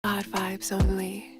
God vibes only.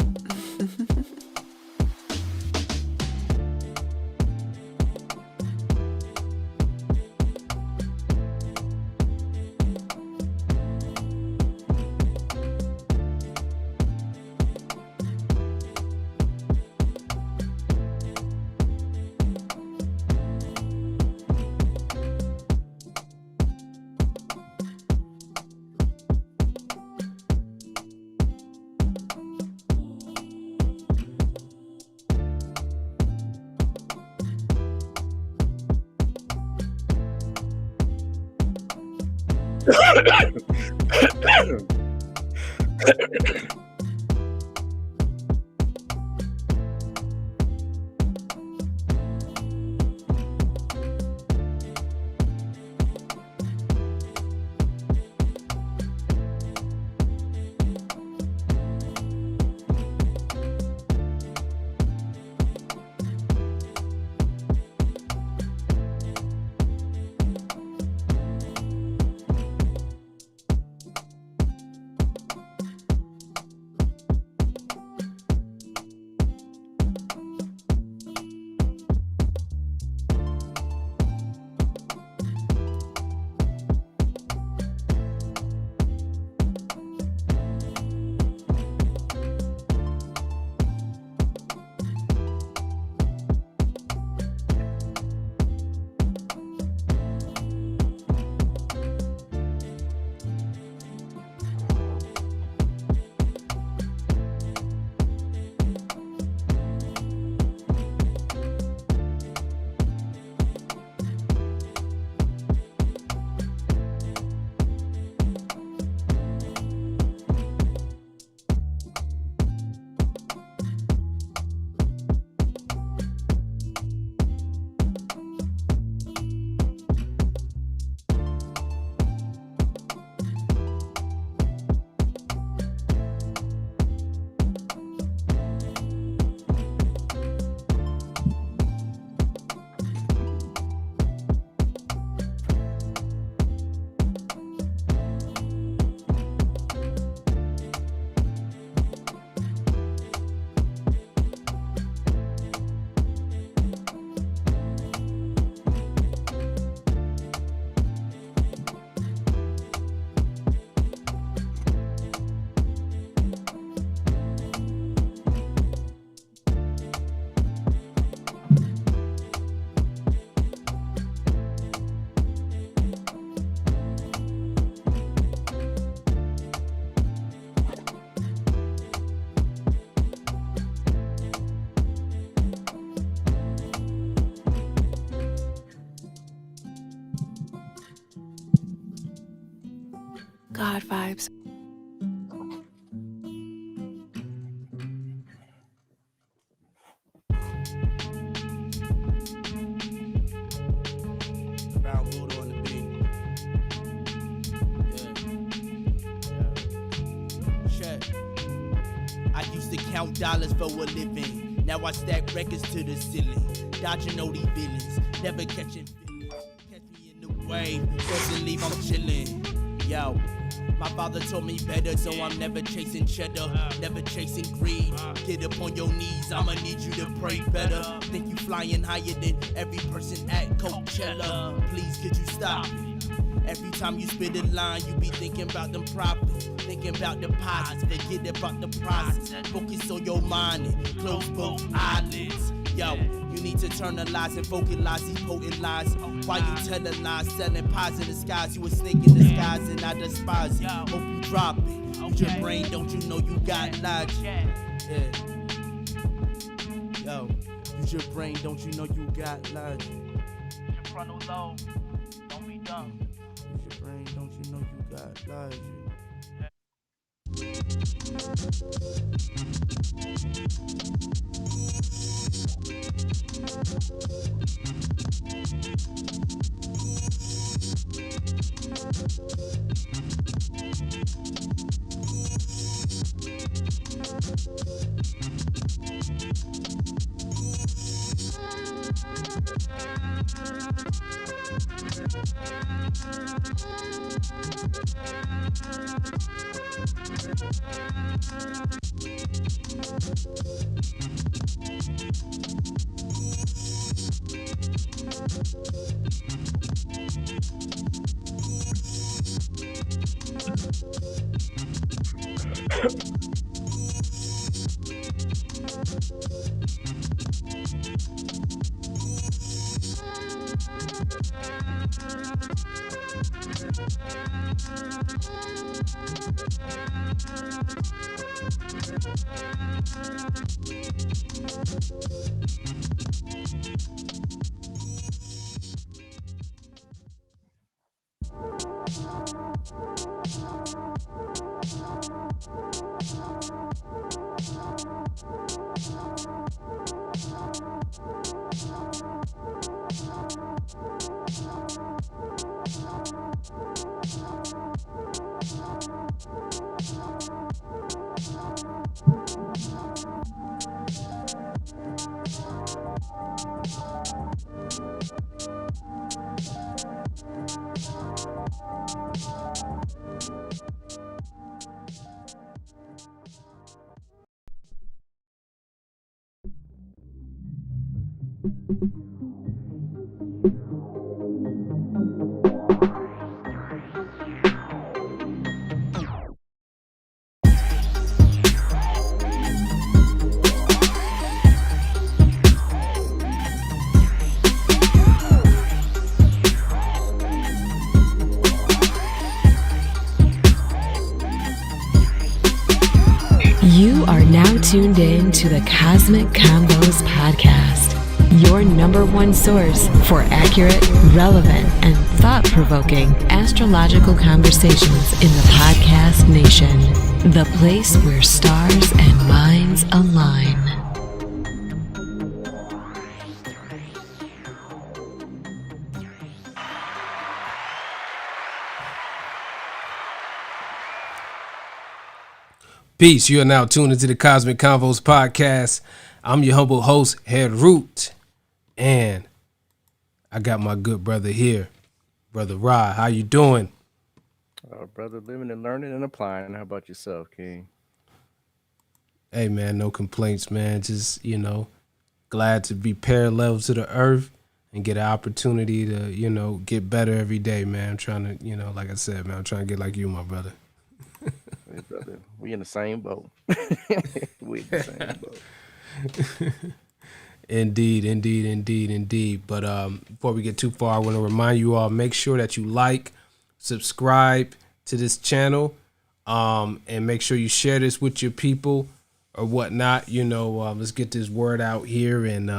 God vibes. Brown Buddha on the beat. Yeah. Check. I used to count dollars for a living. Now I stack records to the ceiling. Dodging all these villains. Never catching feelings. Catch me in the way. Doesn't leave, I'm chilling. Yo. My father told me better, so I'm never chasing cheddar, never chasing greed. Get up on your knees, I'ma need you to pray better. Think you flying higher than every person at Coachella. Please, could you stop it? Every time you spit a line, you be thinking about them profits, thinking about deposits, forget about the process. Focus on your mind and close both eyelids. Yo, you need to internalize and vocalize these potent lines. Why you telling lies, selling pies in the skies? You a snake in disguise and I despise it. Hope you drop it. Use your brain, don't you know you got logic? Yeah. Yo, use your brain, don't you know you got logic? Use your frontal lobe, don't be dumb. Use your brain, don't you know you got logic? You are now tuned in to the Cosmic Convos podcast, your number one source for accurate, relevant, and thought-provoking astrological conversations in the podcast nation. The place where stars and minds align. Peace. You are now tuned into the Cosmic Convos podcast. I'm your humble host, Head Root, and I got my good brother here, Brother Ra. How you doing? Brother, living and learning and applying. How about yourself, King? Hey, man, no complaints, man. Just, glad to be parallel to the earth and get an opportunity to, get better every day, man. I'm trying to, like I said, man, I'm trying to get like you, my brother. Hey, brother, we in the same boat. We in the same boat. Indeed. But before we get too far, I want to remind you all, make sure that you like, subscribe to this channel, and make sure you share this with your people or whatnot. Let's get this word out here and,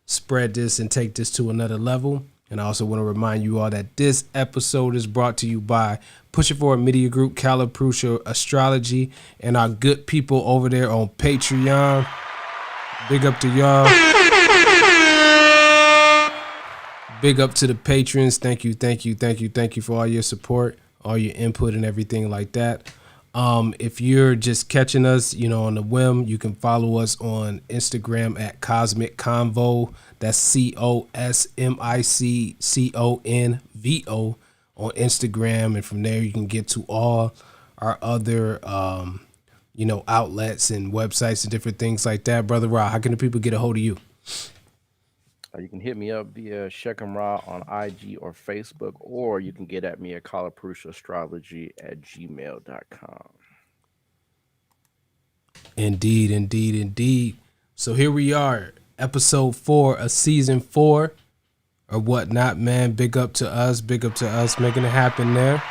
spread this and take this to another level. And I also want to remind you all that this episode is brought to you by Push It Forward Media Group, Caliprucia Astrology, and our good people over there on Patreon. Big up to y'all. Big up to the patrons. Thank you for all your support, all your input and everything like that. If you're just catching us, on the whim, you can follow us on Instagram at Cosmic Convo. That's COSMICCONVO on Instagram. And from there, you can get to all our other, outlets and websites and different things like that. Brother Ra, how can the people get a hold of you? You can hit me up via Shechem Ra on IG or Facebook, or you can get at me at calipruciaastrology@gmail.com. Indeed. So here we are, episode 4 of season 4 or whatnot, man. Big up to us making it happen there.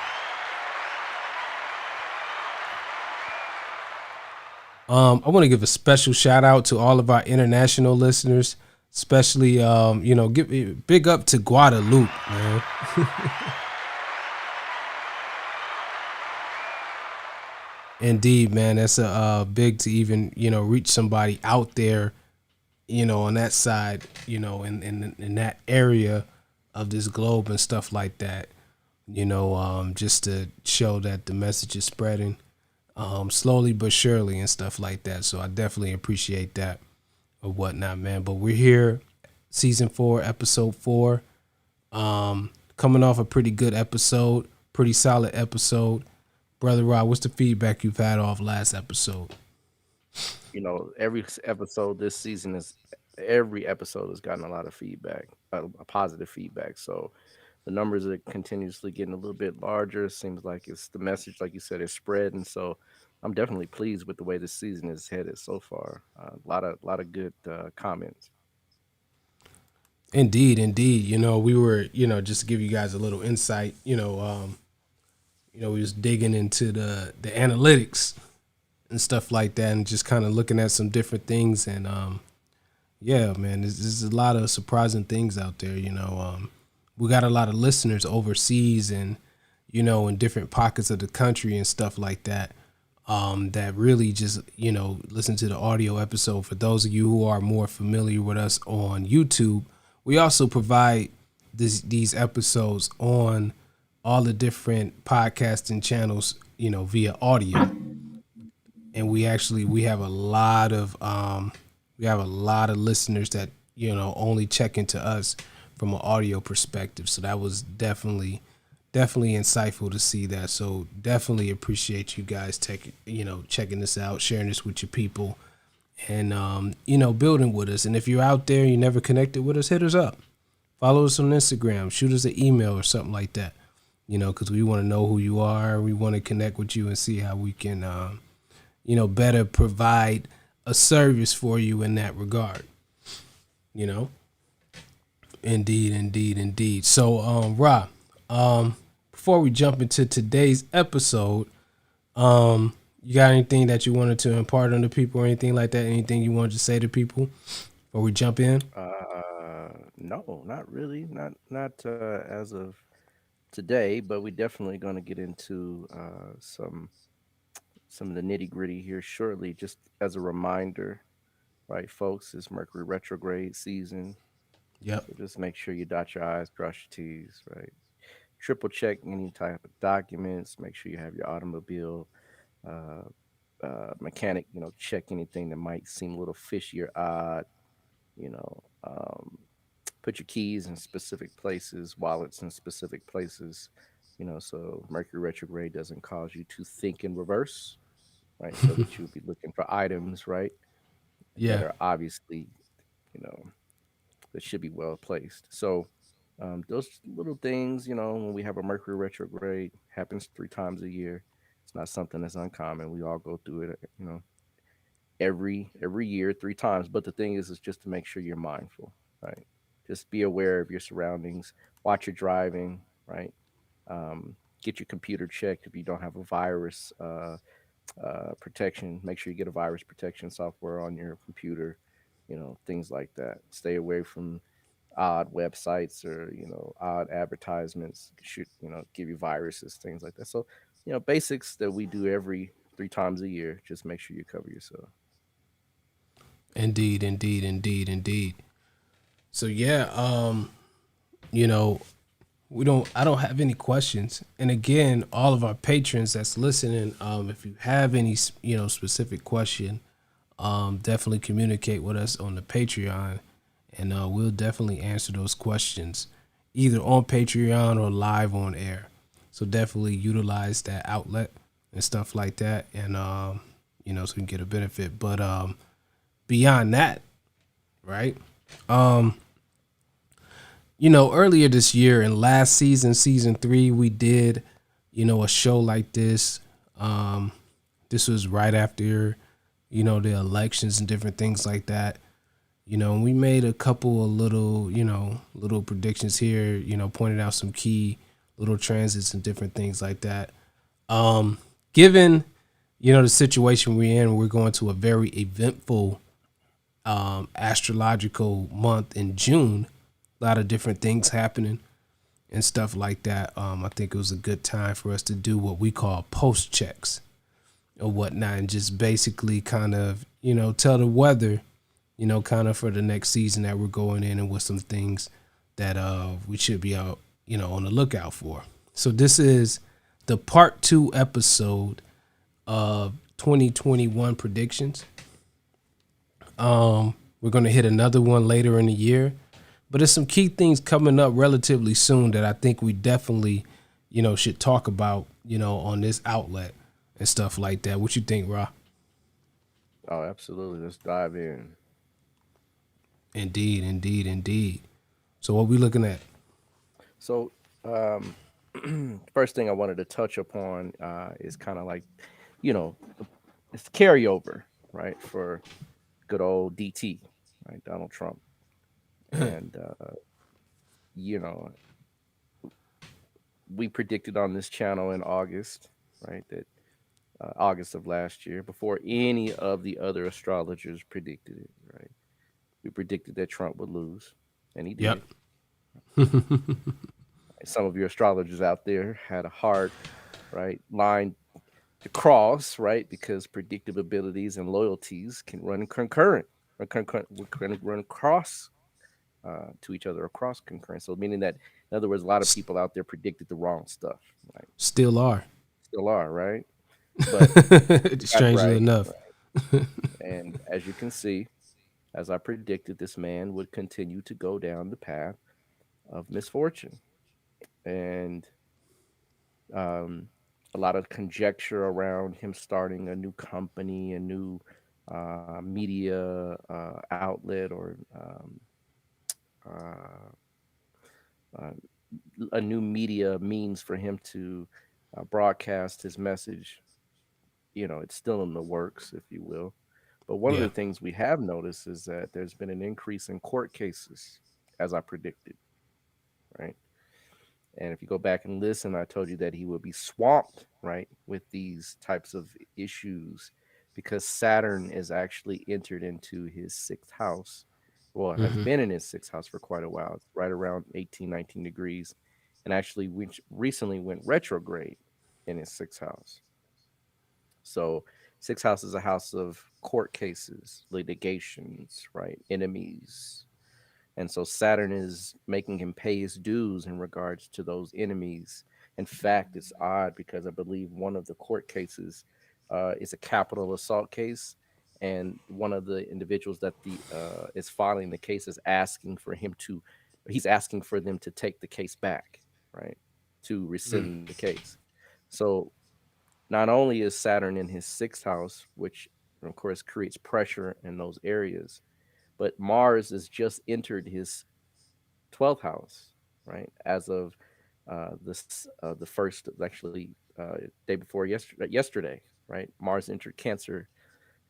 I want to give a special shout out to all of our international listeners, especially, give big up to Guadeloupe, man. Indeed, man. That's a big to even, reach somebody out there, on that side, in that area of this globe and stuff like that, just to show that the message is spreading slowly but surely and stuff like that. So I definitely appreciate that or whatnot, man. But we're here, season 4, episode 4, coming off a pretty good episode, pretty solid episode. Brother Rod, what's the feedback you've had off last episode? episode this season is every episode has gotten a lot of feedback, a positive feedback. So the numbers are continuously getting a little bit larger. It seems like it's the message, like you said, is spreading. So I'm definitely pleased with the way this season is headed so far. A lot of good comments. Indeed, indeed. We were, just to give you guys a little insight, we was digging into the analytics and stuff like that, and just kind of looking at some different things. And yeah, man, there's a lot of surprising things out there. We got a lot of listeners overseas and in different pockets of the country and stuff like that. That really just listen to the audio episode. For those of you who are more familiar with us on YouTube, we also provide these episodes on all the different podcasting channels, via audio. And we have a lot of listeners that only check into us from an audio perspective. So that was definitely insightful to see that. So definitely appreciate you guys checking this out, sharing this with your people, and building with us. And if you're out there, you never connected with us, hit us up. Follow us on Instagram, shoot us an email or something like that. Because we want to know who you are. We want to connect with you and see how we can better provide a service for you in that regard. Indeed. So, Rob, before we jump into today's episode, you got anything that you wanted to impart on the people or anything like that? Anything you wanted to say to people before we jump in? No, not really. Not as of today, but we definitely going to get into some of the nitty gritty here shortly. Just as a reminder, right, folks, it's Mercury retrograde season. Yep. So just make sure you dot your I's, cross your T's, right? Triple check any type of documents. Make sure you have your automobile mechanic, check anything that might seem a little fishy or odd. You know, put your keys in specific places, wallets in specific places. So Mercury retrograde doesn't cause you to think in reverse, right? So that you'll be looking for items, right? Yeah. That are obviously, that should be well placed. So those little things, when we have a Mercury retrograde, happens 3 times a year. It's not something that's uncommon. We all go through it, every year 3 times. But the thing is just to make sure you're mindful, right? Just be aware of your surroundings. Watch your driving, right? Get your computer checked if you don't have a virus protection. Make sure you get a virus protection software on your computer. Things like that. Stay away from odd websites or odd advertisements. Should give you viruses, things like that. So basics that we do every 3 times a year. Just make sure you cover yourself. Indeed. So yeah, I don't have any questions. And again, all of our patrons that's listening, if you have any specific question, definitely communicate with us on the Patreon, and we'll definitely answer those questions either on Patreon or live on air. So definitely utilize that outlet and stuff like that, and so we can get a benefit. But beyond that, right? Earlier this year in last season 3, we did, a show like this. This was right after, the elections and different things like that. And we made a couple of little predictions here, pointed out some key little transits and different things like that. Given, the situation we're in, we're going to a very eventful astrological month in June. A lot of different things happening and stuff like that. I think it was a good time for us to do what we call post checks or whatnot, and just basically kind of, tell the weather, kind of for the next season that we're going in, and with some things that we should be out, on the lookout for. So this is the part 2 episode of 2021 predictions. We're going to hit another one later in the year. But there's some key things coming up relatively soon that I think we definitely, should talk about, on this outlet and stuff like that. What you think, Ra? Oh, absolutely. Let's dive in. Indeed, indeed, indeed. So what we looking at? So, um, first thing I wanted to touch upon is kind of like, you know, it's carryover, right, for good old DT, right, Donald Trump. And, you know, we predicted on this channel in August, right, that August of last year, before any of the other astrologers predicted it, right? We predicted that Trump would lose, and he Yep. did. Some of your astrologers out there had a hard, right, line to cross, right, because predictabilities and loyalties can run concurrent, run across to each other across concurrent. So meaning that, in other words, a lot of S- people out there predicted the wrong stuff, right? Still are. Still are, right? But we got it Strangely right, enough. right? And as you can see, as I predicted, this man would continue to go down the path of misfortune. And um, a lot of conjecture around him starting a new company, a new media outlet, or uh, uh, a new media means for him to broadcast his message. You know, it's still in the works, if you will. But one of Yeah. the things we have noticed is that there's been an increase in court cases, as I predicted, right? And if you go back and listen, I told you that he would be swamped, right, with these types of issues because Saturn is actually entered into his sixth house. Well, it has Hmm. been in his sixth house for quite a while, right around 18, 19 degrees, and actually recently went retrograde in his sixth house. So, sixth house is a house of court cases, litigations, right, enemies, and so Saturn is making him pay his dues in regards to those enemies. In fact, it's odd because I believe one of the court cases is a capital assault case, and one of the individuals that the is filing the case is asking for him to, he's asking for them to take the case back, right, to rescind the case. So not only is Saturn in his sixth house, which of course creates pressure in those areas, but Mars has just entered his 12th house, right? As of the first, actually, day before yesterday, right? Mars entered Cancer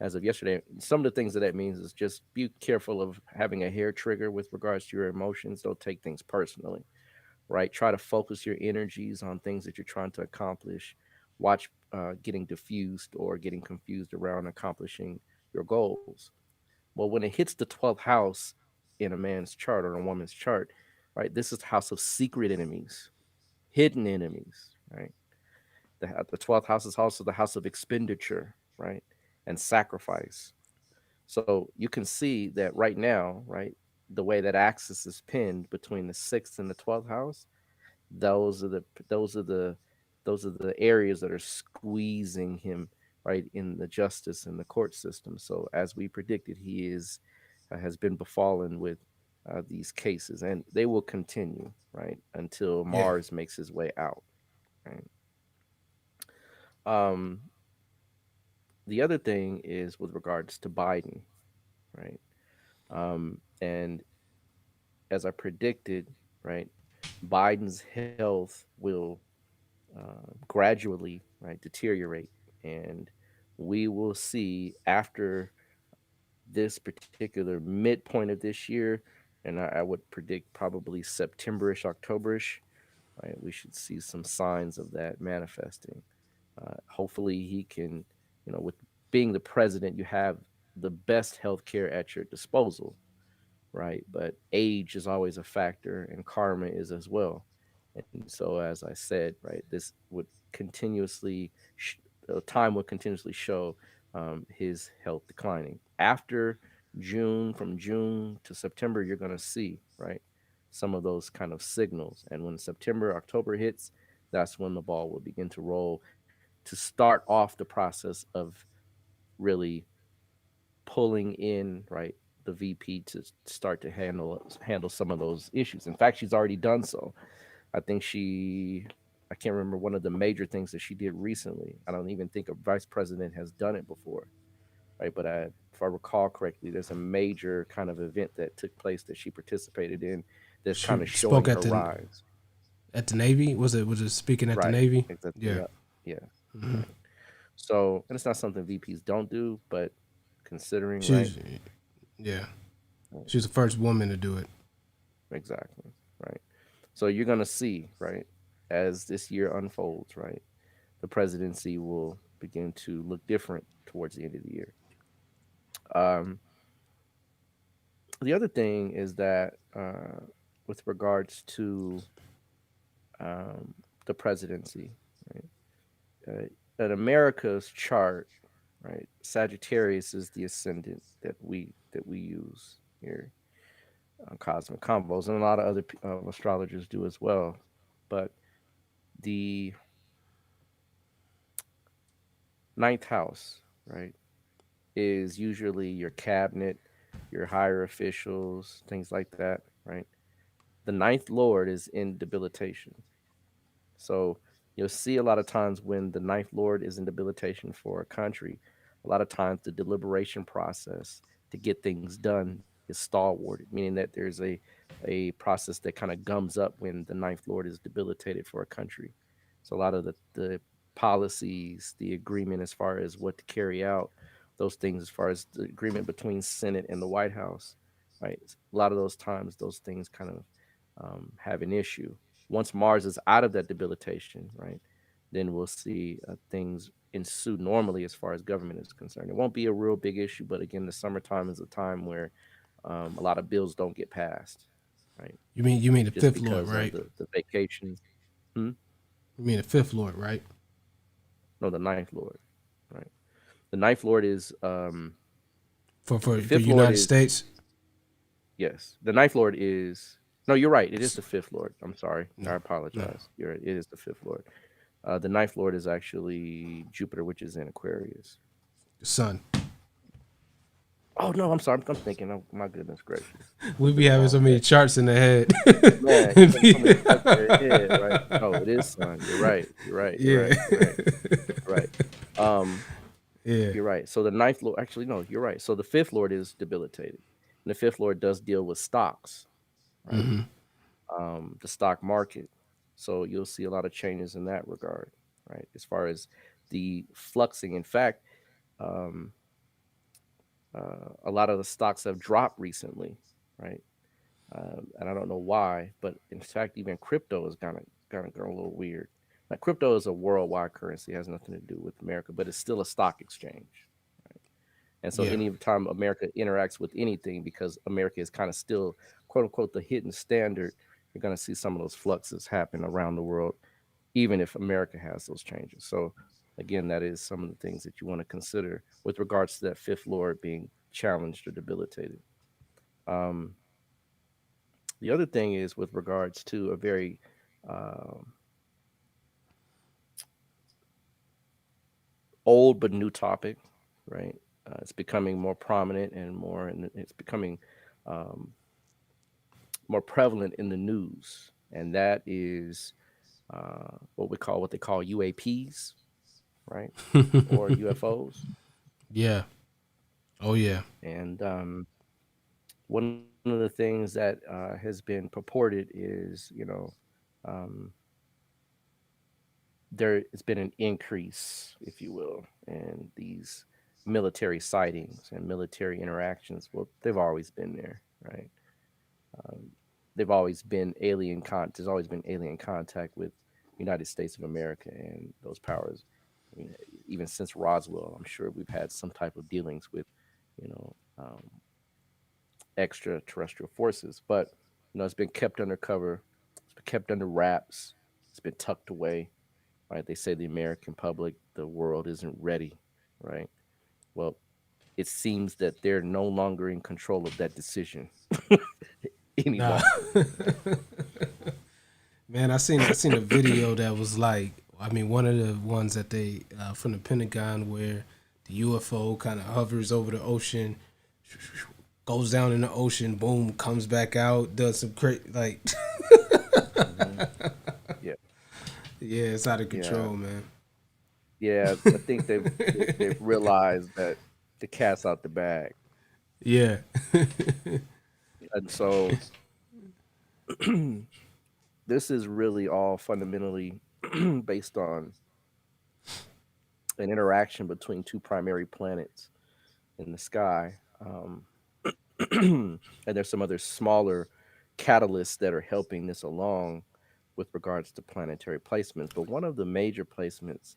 as of yesterday. Some of the things that that means is just be careful of having a hair trigger with regards to your emotions. Don't take things personally, right? Try to focus your energies on things that you're trying to accomplish. Watch getting diffused or getting confused around accomplishing your goals. Well, when it hits the 12th house in a man's chart or a woman's chart, right, this is the house of secret enemies, hidden enemies, right? The 12th house is also the house of expenditure, right, and sacrifice. So you can see that right now, right, the way that axis is pinned between the 6th and the 12th house, those are the those are the those are the areas that are squeezing him, right, in the justice and the court system. So as we predicted, he is has been befallen with these cases, and they will continue, right, until Yeah. Mars makes his way out, right. um the other thing is with regards to Biden, right. And as I predicted, right, Biden's health will gradually, right, deteriorate, and we will see after this particular midpoint of this year, and I would predict probably Septemberish, Octoberish, right, we should see some signs of that manifesting. Hopefully he can, with being the president, you have the best healthcare at your disposal, right? But age is always a factor, and karma is as well. And so, as I said, right, this would continuously, time would continuously show his health declining. After June, from June to September, you're going to see, right, some of those kind of signals. And when September, October hits, that's when the ball will begin to roll to start off the process of really pulling in, right, the VP to start to handle some of those issues. In fact, she's already done so. I think I can't remember one of the major things that she did recently. I don't even think a vice president has done it before, right? But if I recall correctly, there's a major kind of event that took place that she participated in that's kind She of spoke showing her rise. at the Navy. Was it speaking at the Right. Navy? Exactly. Yeah. Yeah. Yeah. Right. So, and it's not something VPs don't do, but considering, right? She's yeah. She was the first woman to do it. Exactly. Right. So you're gonna see, right, as this year unfolds, right, the presidency will begin to look different towards the end of the year. Um, the other thing is that with regards to um, the presidency, right, at America's chart, right, Sagittarius is the ascendant that we use here on Cosmic Convos, and a lot of other astrologers do as well. But the ninth house, right, is usually your cabinet, your higher officials, things like that, right? The ninth lord is in debilitation. So you'll see a lot of times when the ninth lord is in debilitation for a country, a lot of times the deliberation process to get things done is stalwarted, meaning that there's a process that kind of gums up when the ninth lord is debilitated for a country. So a lot of the policies, the agreement as far as what to carry out, those things as far as the agreement between Senate and the White House, right? A lot of those times, those things kind of have an issue. Once Mars is out of that debilitation, right, then we'll see things ensue normally as far as government is concerned. It won't be a real big issue, but again, the summertime is a time where a lot of bills don't get passed, right? You mean the Just fifth lord, because of right? the vacations. Hmm? You mean the fifth lord, right? No, the ninth lord, right? The ninth lord is For the for fifth lord United is States. yes. The ninth lord is no, you're right. It is the fifth lord. I'm sorry. I No, no. apologize. You're right. It is the fifth lord. The ninth lord is actually Jupiter, which is in Aquarius. The sun. Oh no, I'm sorry. I'm thinking. Oh my goodness gracious, We I'm in be the having so wrong many day. charts in the head. Man, you got so many stuff in your head, right? No, it is Sun. You're right. You're right. You're Yeah. right. You're right. You're right. Um, Yeah. you're right. So the ninth lord, actually, no, you're right. So the fifth lord is debilitated, and the fifth lord does deal with stocks, right? Hmm. The stock market. So you'll see a lot of changes in that regard, right? As far as the fluxing. In fact, um, a lot of the stocks have dropped recently, right? And I don't know why, but in fact, even crypto is kind of gone a little weird. Now, crypto is a worldwide currency; it has nothing to do with America, but it's still a stock exchange. And so, Yeah. any time America interacts with anything, because America is kind of still "quote unquote" the hidden standard, you're going to see some of those fluxes happen around the world, even if America has those changes. So, again, that is some of the things that you want to consider with regards to that fifth lord being challenged or debilitated. Um, the other thing is with regards to a very um, old but new topic, right? It's becoming more prominent and more, and it's becoming um, more prevalent in the news, and that is what they call UAPs, right, or UFOs. Yeah. Oh yeah. And one of the things that has been purported is, um, there has been an increase, if you will, in these military sightings and military interactions. Well, they've always been there, right? Um, they've always been There's always been alien contact with United States of America and those powers. I mean, even since Roswell, I'm sure we've had some type of dealings with, you know, extraterrestrial forces. But it's been kept under cover. It's been kept under wraps. It's been tucked away, right? They say the American public, the world isn't ready, right? Well, it seems that they're no longer in control of that decision any Nah. longer. Man, I seen a video that was like, I mean, one of the ones that they from the Pentagon where the UFO kind of hovers over the ocean, goes down in the ocean, boom, comes back out, does some like, Hmm. Yeah, yeah, it's out of yeah, control, man. yeah. I think they've realized that the cat's out the bag. Yeah. And so this is really all fundamentally based on an interaction between two primary planets in the sky. And there's some other smaller catalysts that are helping this along with regards to planetary placements. But one of the major placements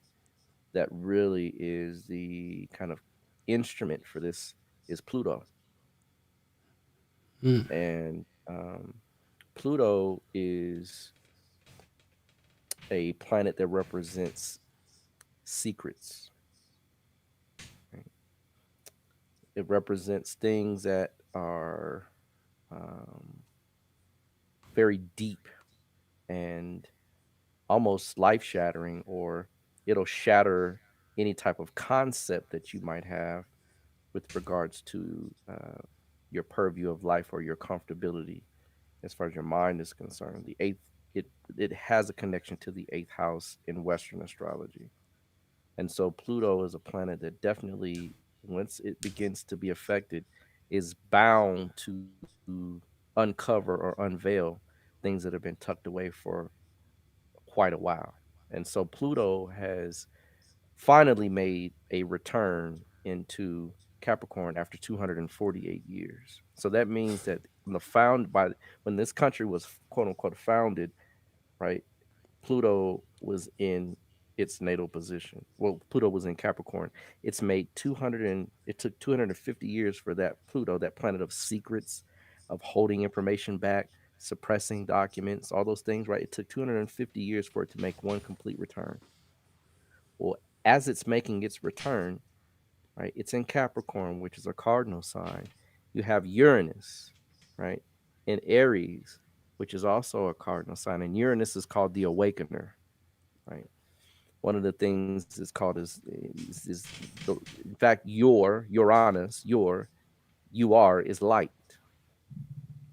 that really is the kind of instrument for this is Pluto. Mm. And Pluto is a planet that represents secrets. Right? It represents things that are um, very deep and almost life shattering, or it'll shatter any type of concept that you might have with regards to your purview of life or your comfortability as far as your mind is concerned. The eighth, it it has a connection to the eighth house in Western astrology. And so Pluto is a planet that definitely, once it begins to be affected, is bound to uncover or unveil things that have been tucked away for quite a while. And so Pluto has finally made a return into Capricorn after 248 years. So that means that when this country was quote unquote founded, right? Pluto was in its natal position. Well, Pluto was in Capricorn. It took 250 years for that Pluto, that planet of secrets, of holding information back, suppressing documents, all those things, right? It took 250 years for it to make one complete return. Well, as it's making its return, right? It's in Capricorn, which is a cardinal sign. You have Uranus, right? In Aries, which is also a cardinal sign. And Uranus is called the awakener, right? One of the things is called in fact, Uranus, you are is light,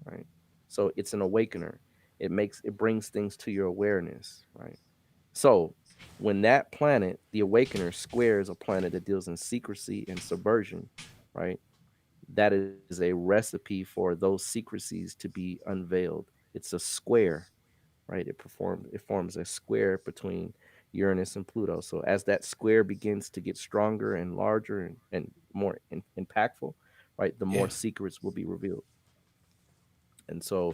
right? So it's an awakener. It brings things to your awareness, right? So when that planet, the awakener, squares a planet that deals in secrecy and subversion, right? That is a recipe for those secrecies to be unveiled. It's a square, right? It forms a square between Uranus and Pluto. So as that square begins to get stronger and larger and more impactful, right, the more Yeah. secrets will be revealed. And so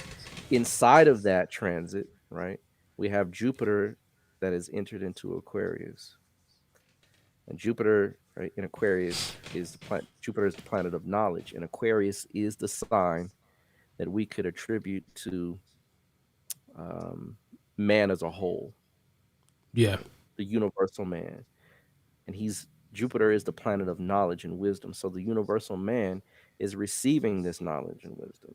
inside of that transit, right, we have Jupiter that has entered into Aquarius. And Jupiter, right, in Aquarius is the planet. Jupiter is the planet of knowledge, and Aquarius is the sign that we could attribute to um, man as a whole, Yeah. right? The universal man. And he's Jupiter is the planet of knowledge and wisdom. So the universal man is receiving this knowledge and wisdom,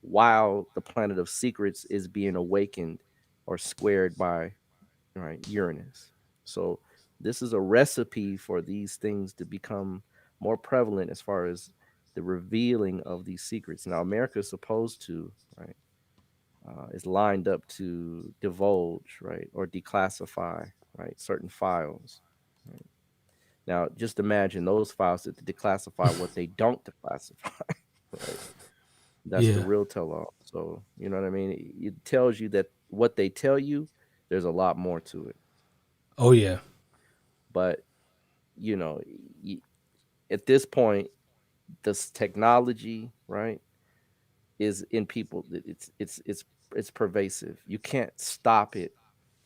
while the planet of secrets is being awakened or squared by, right, Uranus. So this is a recipe for these things to become more prevalent as far as the revealing of these secrets. Now America is supposed to, right, is lined up to divulge, right, or declassify, right, certain files. Right? Now, just imagine those files that declassify what they don't declassify, right? That's the Yeah. real tell-all. So, you know what I mean? It tells you that what they tell you, there's a lot more to it. Oh yeah. But, you know, y- at this point, this technology, right, is in people. It's pervasive. You can't stop it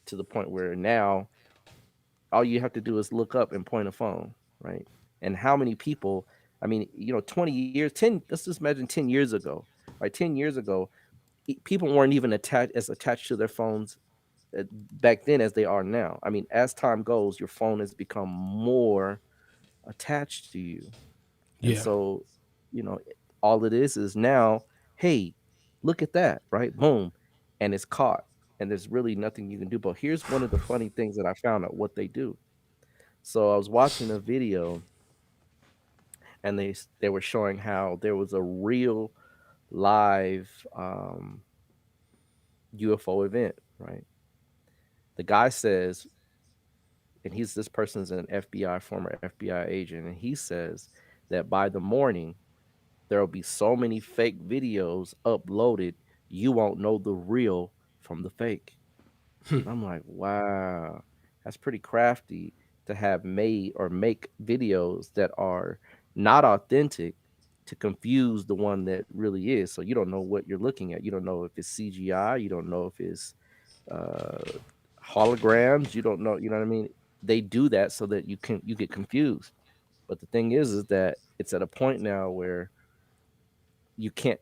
to the point where now all you have to do is look up and point a phone, right? And how many people, I mean, 20 years, 10, let's just imagine 10 years ago, right? 10 years ago, people weren't even attached to their phones back then as they are now. I mean, as time goes, your phone has become more attached to you. And Yeah. so, all it is now, hey, look at that, right? Boom. And it's caught. And there's really nothing you can do. But here's one of the funny things that I found out what they do. So I was watching a video and they were showing how there was a real live UFO event, right? The guy says, and this person's an FBI former FBI agent, and he says that by the morning there'll be so many fake videos uploaded, you won't know the real from the fake. And I'm like, wow, that's pretty crafty to have made or make videos that are not authentic to confuse the one that really is. So you don't know what you're looking at. You don't know if it's CGI. You don't know if it's uh, holograms. You don't know. You know what I mean? They do that so that you get confused. But the thing is that it's at a point now where you can't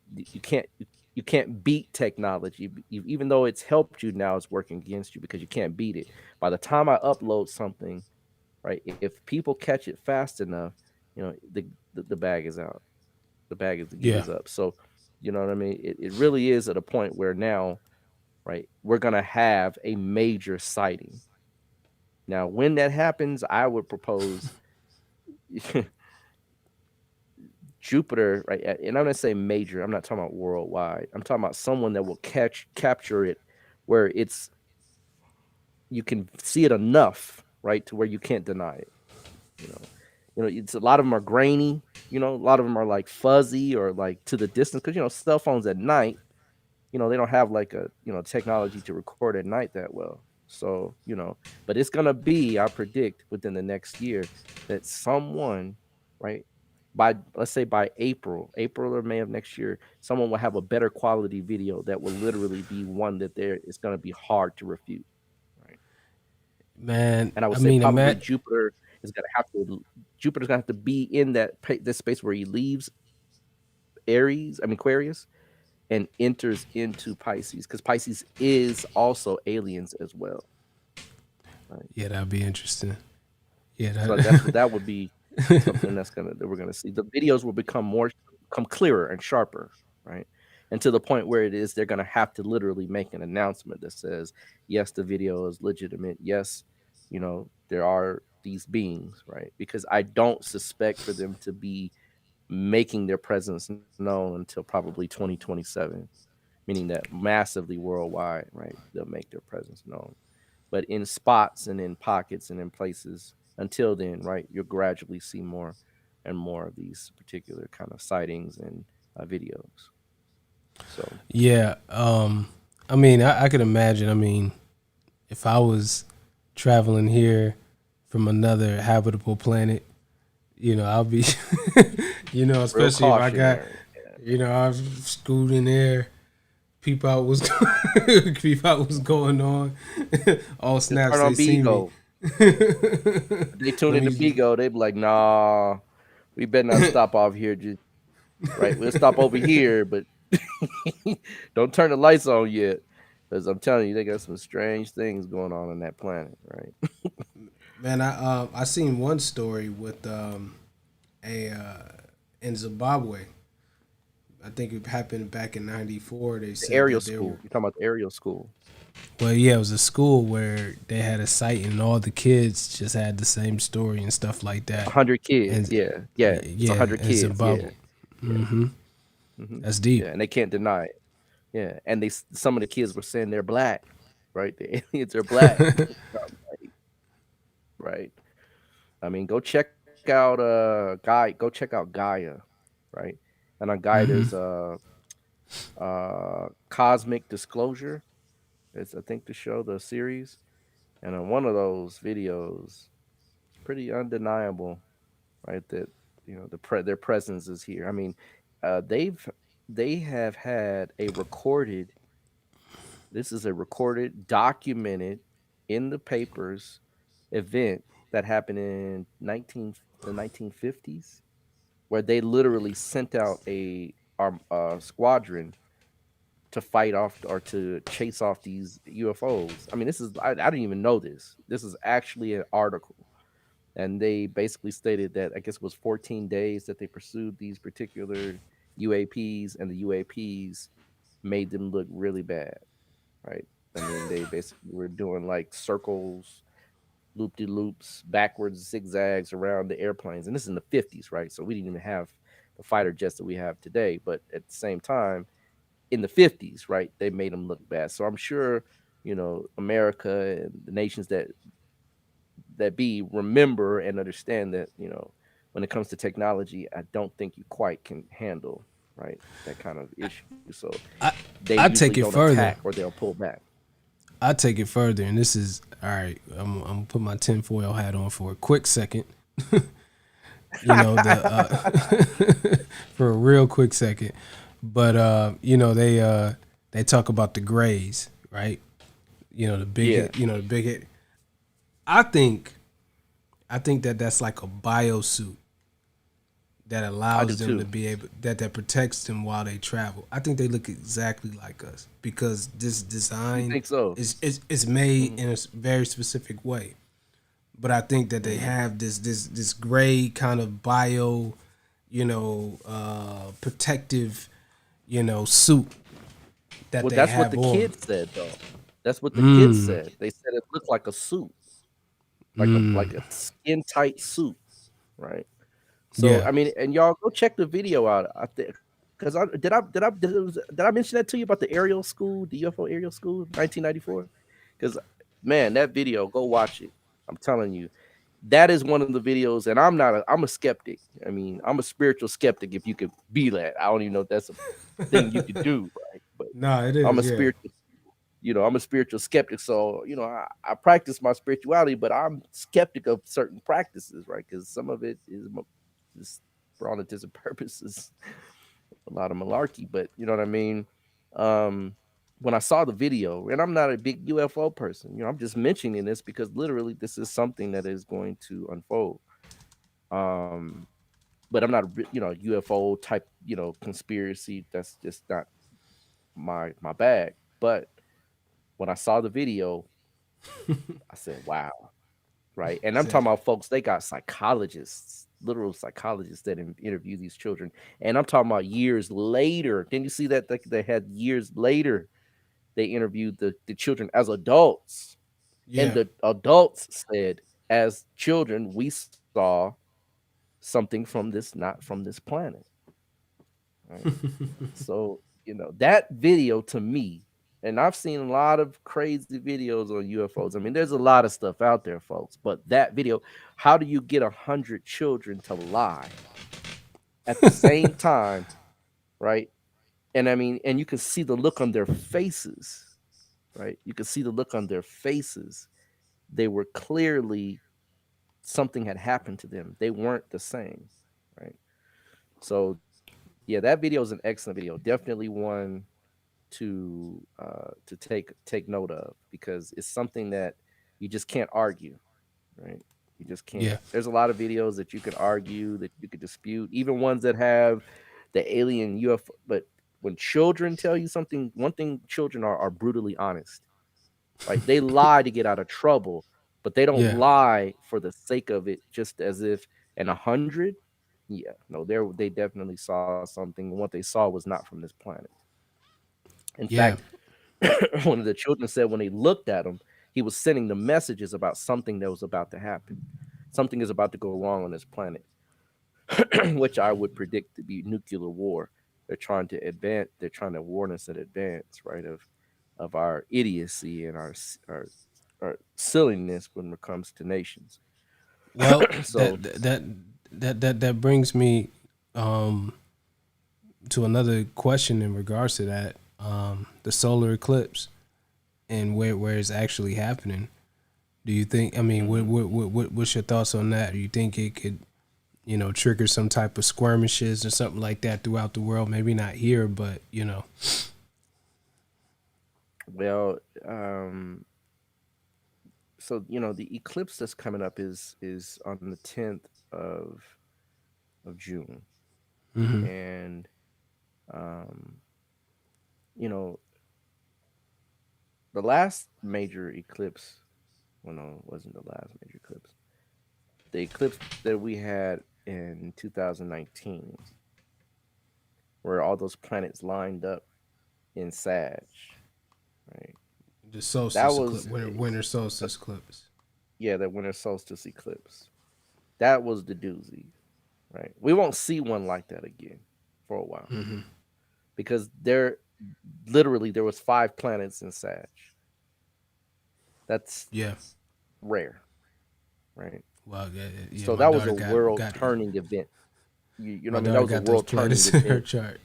beat technology. Even though it's helped you, now it's working against you because you can't beat it. By the time I upload something, right, if people catch it fast enough, the bag is out. The gig Yeah. is up. So you know what I mean. It really is at a point where now, right, we're gonna have a major sighting. Now when that happens, I would propose Jupiter, right? And I'm gonna say major. I'm not talking about worldwide. I'm talking about someone that will capture it, where you can see it enough, right, to where you can't deny it. You know, it's a lot of them are grainy. A lot of them are like fuzzy or like to the distance because cell phones at night, they don't have like a technology to record at night that well. So but it's gonna be, I predict, within the next year that someone, right, by let's say by April or May of next year, someone will have a better quality video that will literally be one that there is gonna be hard to refute, right? Man, And I would I say mean, probably Matt. Jupiter's gonna have to be in this space where he leaves Aquarius and enters into Pisces because Pisces is also aliens as well, right? Yeah, that'd be interesting. Yeah, So that. that would be something that we're gonna see. The videos will become clearer and sharper, right? And to the point where it is they're gonna have to literally make an announcement that says, yes, the video is legitimate. Yes, there are these beings, right? Because I don't suspect for them to be making their presence known until probably 2027, meaning that massively worldwide, right? They'll make their presence known. But in spots and in pockets and in places, until then, right, you'll gradually see more and more of these particular kind of sightings and videos. So, Yeah. I mean, I could imagine. I mean, if I was traveling here from another habitable planet, I'll be, real especially if I got, cautionary. I scooted in there, peep out what's peep out what's going on. All Just snaps, turn they on see me. Bigo. If they tune Let into me. Bigo, they be like, nah, we better not stop off here. Just right, we'll stop over here, but don't turn the lights on yet. Because I'm telling you, they got some strange things going on that planet, right? Man, I seen one story with a in Zimbabwe. I think it happened back in '94. They The said aerial that they were. school. You're talking about the aerial school. Well, yeah, it was a school where they had a site, and all the kids just had the same story and stuff like that. 100 kids. And Yeah. Yeah. It's yeah, 100 in kids. Yeah. Zimbabwe. Yeah. Hmm. Hmm. That's deep. Yeah. And they can't deny it. Yeah. And some of the kids were saying they're black, right? The aliens are black. Right. I mean, go check out Gaia, right? And on Gaia, Hmm. there's Cosmic Disclosure. It's, I think, the show, the series. And on one of those videos, it's pretty undeniable, right? That their presence is here. I mean, uh, they've they have had a recorded. This is a recorded, documented in the papers event that happened in 1950s, where they literally sent out a squadron to fight off or to chase off these UFOs. I mean, I didn't even know this. This is actually an article, and they basically stated that I guess it was 14 days that they pursued these particular UAPs, and the UAPs made them look really bad, right? I mean, they basically were doing like circles, loop de loops, backwards zigzags around the airplanes, and this is in the 50s, right? So we didn't even have the fighter jets that we have today, but at the same time, in the 50s, right, they made them look bad. So I'm sure America and the nations that be remember and understand that when it comes to technology, I don't think you quite can handle, right, that kind of issue. So I they I usually take don't it attack further. or they'll pull back. I take it further, and this is all right. I'm gonna put my tinfoil hat on for a quick second. The for a real quick second, but they talk about the grays, right? The big Yeah, hit. The big hit. I think that that's like a biosuit that I do allows them to too. be able that protects them while they travel. I think they look exactly like us because this You design think so? is made Hmm. in a very specific way. But I think that they Hmm. have this gray kind of bio, protective, suit that Well, they that's what have the on. kids said though. That's what the kids Mm, said. They said it looked like a suit, like mm, a skin tight suit, right? So yeah, I mean, and y'all go check the video out. I think because did I mention that to you about the aerial school, the UFO aerial school, 1994? Because man, that video, go watch it. I'm telling you, that is one of the videos, and I'm a skeptic. I mean, I'm a spiritual skeptic. If you could be that, I don't even know if that's a thing you could do, right? But no, it I'm a is, yeah, spiritual I'm a spiritual skeptic. So, I practice my spirituality, but I'm skeptic of certain practices, right? Because some of it is just for all intents and purposes, a lot of malarkey. But you know what I mean? Um, when I saw the video, and I'm not a big UFO person, I'm just mentioning this because literally this is something that is going to unfold. Um, but I'm not, UFO type, conspiracy. That's just not my bag. But when I saw the video, I said, wow. Right. And I'm talking exactly. about folks, they got psychologists, literal psychologists that interview these children. And I'm talking about years later. Didn't you see that? They had years later, they interviewed the children as adults. And Yeah. the adults said, as children, we saw something from this, not from this planet. Right. So, that video to me, and I've seen a lot of crazy videos on UFOs. I mean, there's a lot of stuff out there, folks, but that video, how do you get 100 children to lie at the same time, right? And I mean, and you can see the look on their faces, right? You can see the look on their faces. They were clearly something had happened to them. They weren't the same, right? So, yeah, that video is an excellent video. Definitely one to take note of because it's something that you just can't argue, right? You just can't. Yeah. There's a lot of videos that you could argue, that you could dispute, even ones that have the alien UFO. But when children tell you something, one thing children are brutally honest, right? They lie to get out of trouble, but they don't Yeah. lie for the sake of it, just as if. And 100, yeah, no, they definitely saw something. What they saw was not from this planet. In Yeah. fact, one of the children said when they looked at him, he was sending the messages about something that was about to happen. Something is about to go wrong on this planet, which I would predict to be nuclear war. They're trying to advance. They're trying to warn us in advance, right? Of our idiocy and our silliness when it comes to nations. Well, So that brings me um to another question in regards to that. The solar eclipse and where it's actually happening. Do you think? I mean, mhm. what's your thoughts on that? Do you think it could, trigger some type of skirmishes or something like that throughout the world? Maybe not here, but Well, so the eclipse that's coming up is on the 10th of June, hmm and um, you know the last major eclipse. Well, no, it wasn't the last major eclipse. The eclipse that we had in 2019, where all those planets lined up in Sag, right? the That solstice eclipse, was winter solstice eclipse. yeah, the winter solstice eclipse. That was the doozy, right? We won't see one like that again for a while hmm because there was 5 planets in Sag. That's Yeah. rare, right? Well, yeah, yeah, So my that was daughter a got world got turning event. You know my what I mean? That daughter was a got those world turning planets in her event. chart.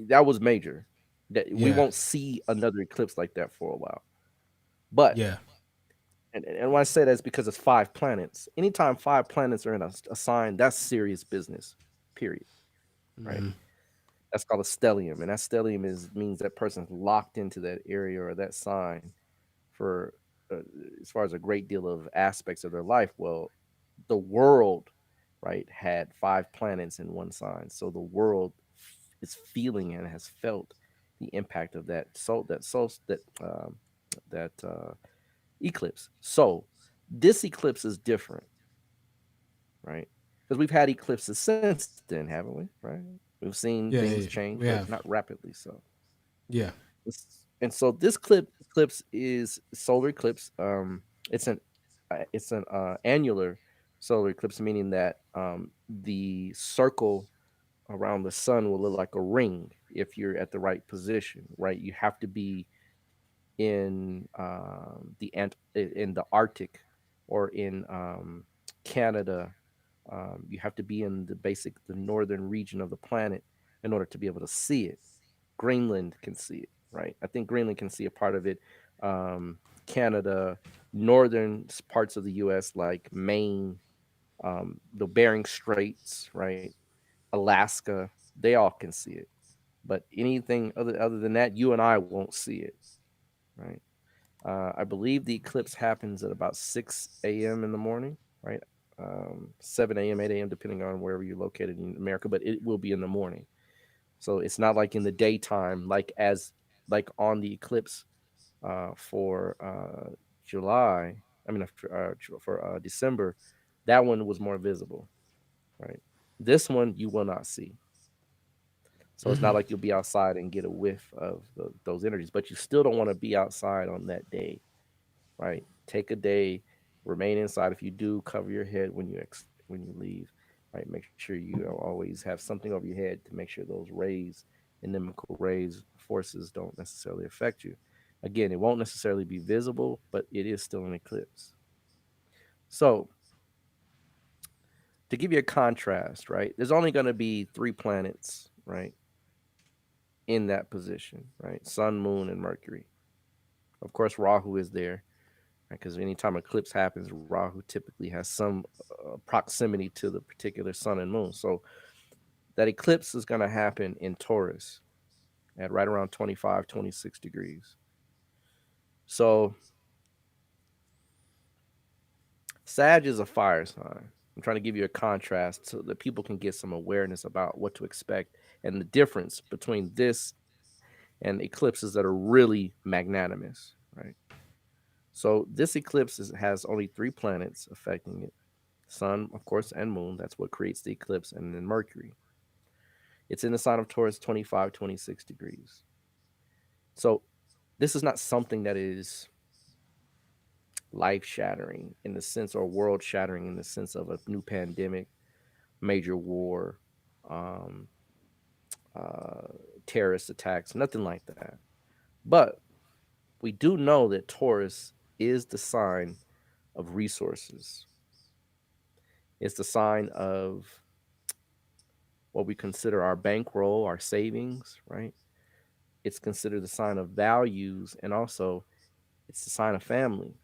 That was major. That we Yeah, won't see another eclipse like that for a while. But yeah, and when I say that, it's because it's 5 planets. Anytime 5 planets are in a sign, that's serious business. Period. Right. That's called a stellium, and that stellium is means that person's locked into that area or that sign for uh, as far as a great deal of aspects of their life. Well, the world, right, had 5 planets in one sign, so the world is feeling and has felt the impact of that eclipse. So this eclipse is different, right? Because we've had eclipses since then, haven't we? Right? We've seen yeah, things yeah. change, We but not have, rapidly so. yeah. And so this eclipse is solar eclipse. It's an annular solar eclipse, meaning that the circle around the sun will look like a ring if you're at the right position. Right, you have to be in in the Arctic or in Canada. You have to be in the northern region of the planet in order to be able to see it. Greenland can see it, right? I think Greenland can see a part of it. Canada, northern parts of the U.S. like Maine, the Bering Straits, right? Alaska, they all can see it. But anything other than that, you and I won't see it, right? I believe the eclipse happens at about 6 a.m. in the morning, right? 7 a.m., 8 a.m., depending on wherever you're located in America, but it will be in the morning. So it's not like in the daytime, like on the eclipse for July. I mean, for December, that one was more visible, right? This one you will not see. So it's not like you'll be outside and get a whiff of those energies, but you still don't want to be outside on that day, right? Take a day, remain inside. If you do, cover your head when you leave, right? Make sure you always have something over your head to make sure those rays, inimical rays, forces don't necessarily affect you. Again, it won't necessarily be visible, but it is still an eclipse. So to give you a contrast, right? There's only going to be 3 planets, right, in that position, right? Sun, Moon, and Mercury. Of course, Rahu is there because anytime eclipse happens, Rahu typically has some proximity to the particular sun and moon. So that eclipse is going to happen in Taurus at right around 25, 26 degrees. So Sag is a fire sign. I'm trying to give you a contrast so that people can get some awareness about what to expect and the difference between this and eclipses that are really magnanimous, right? So this eclipse has only 3 planets affecting it: Sun, of course, and Moon. That's what creates the eclipse, and then Mercury. It's in the sign of Taurus, 25, 26 degrees. So this is not something that is life shattering in the sense, or world shattering in the sense of a new pandemic, major war, um, uh, terrorist attacks, nothing like that. But we do know that Taurus is the sign of resources. It's the sign of what we consider our bankroll, our savings, right? It's considered the sign of values, and also it's the sign of family.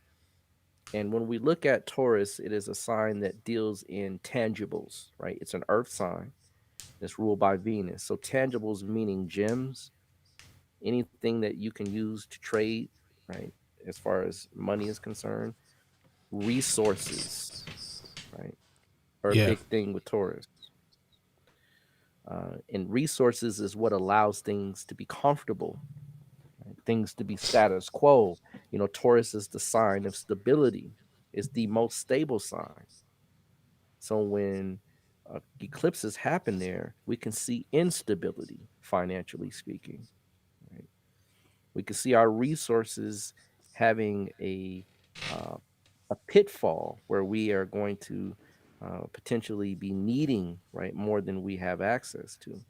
And when we look at Taurus, it is a sign that deals in tangibles, right? It's an earth sign that's ruled by Venus. So tangibles meaning gems, anything that you can use to trade, right? As far as money is concerned, resources, right, are a Yeah. big thing with Taurus. And resources is what allows things to be comfortable, right? Things to be status quo. Taurus is the sign of stability. It's the most stable sign. So when eclipses happen there, we can see instability, financially speaking. Right? We can see our resources having uh, a pitfall where we are going to potentially be needing, right, more than we have access to.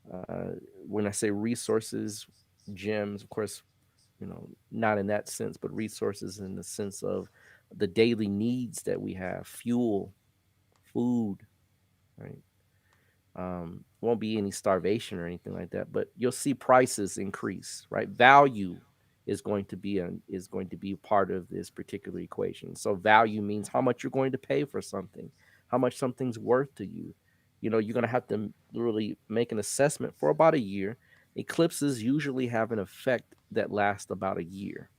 Uh, when I say resources, gems, of course, not in that sense, but resources in the sense of the daily needs that we have, fuel, food, right? Won't be any starvation or anything like that, but you'll see prices increase, right? Value is going to be part of this particular equation. So value means how much you're going to pay for something, how much something's worth to you. You know, you're going to have to really make an assessment for about a year. Eclipses usually have an effect that lasts about a year.